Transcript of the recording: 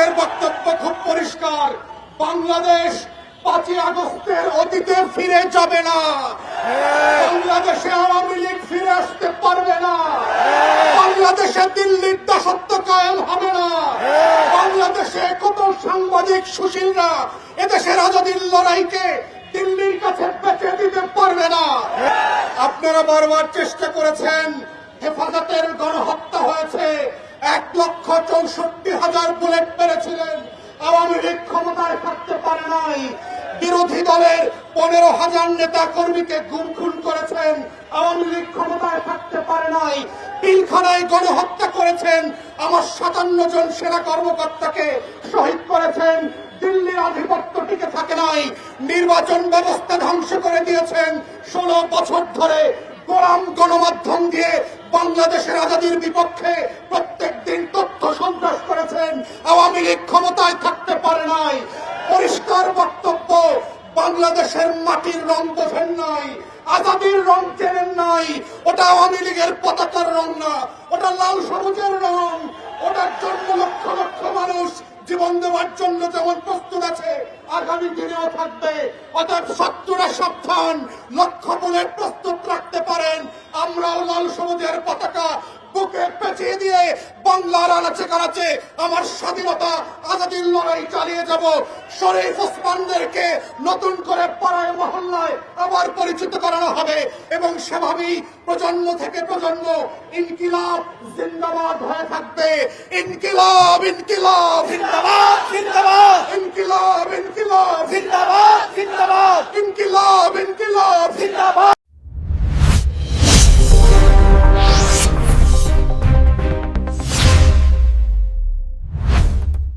আমাদের বক্তব্য খুব পরিষ্কার। বাংলাদেশ 5ই আগস্টের অতীতে ফিরে যাবে না। বাংলাদেশে আওয়ামী লীগ ফিরে আসতে পারবে না। বাংলাদেশে দিল্লির দাসত্ব কায়েম হবে না। বাংলাদেশে কত সাংবাদিক সুশীলরা এদেশের আজাদীর লড়াইকে দিল্লির কাছে বেচে দিতে পারবে না। আপনারা বারবার চেষ্টা করেছেন, হেফাজতের গণহত্যা হয়েছে, 1,64,000 বুলেট মেরেছিলেন, আওয়ামী লীগ ক্ষমতায় থাকতে পারে নাই। বিরোধী দলের 15,000 নেতা কর্মীকে গুম খুন করেছেন, আওয়ামী লীগ ক্ষমতায় থাকতে পারে নাই। পিলখানায় গণহত্যা করেছেন, আমার 57 জন সেনা কর্মকর্তাকে শহীদ করেছেন, দিল্লির আধিপত্য টিকে থাকে নাই। নির্বাচন ব্যবস্থা ধ্বংস করে দিয়েছেন। 16 বছর ধরে গোলাম গণমাধ্যম দিয়ে বাংলাদেশের আজাদীর বিপক্ষে প্রত্যেক দিন তথ্য সন্ত্রাস করেছেন, আওয়ামী লীগ ক্ষমতায় থাকতে পারে নাই। পরিষ্কার বক্তব্য, বাংলাদেশের মাটির রং বোঝেন নাই, আজাদীর রং চেনেন নাই। ওটা আওয়ামী লীগের পতাকার রং না, ওটা লাল সবুজের রং। ওটার জন্য লক্ষ লক্ষ মানুষ জীবন দেওয়ার জন্য যেমন প্রস্তুত আছে, আগামী দিনেও থাকবে। অর্থাৎ শত্রুরা সাবধান, লক্ষ বুলেট প্রস্তুত রাখতে পারেন। আমরাও লাল সবুজের পতাকা বুকে পেঁচিয়ে দিয়ে বাংলার আনাচে কানাচে আমার স্বাধীনতা আজাদীর লড়াই চালিয়ে যাব। শরীফ ওসমানদেরকে নতুন করে পাড়ায় মহল্লায় আবার পরিচিত করানো হবে এবং সেভাবেই প্রজন্ম থেকে প্রজন্ম ইনকিলাব জিন্দাবাদ হয়ে থাকবে। ইনকিলাব ইনকিলাব জিন্দাবাদ জিন্দাবাদ, ইনকিলাব ইনকিলাব জিন্দাবাদ জিন্দাবাদ, ইনকিলাব ইনকিলাব জিন্দাবাদ।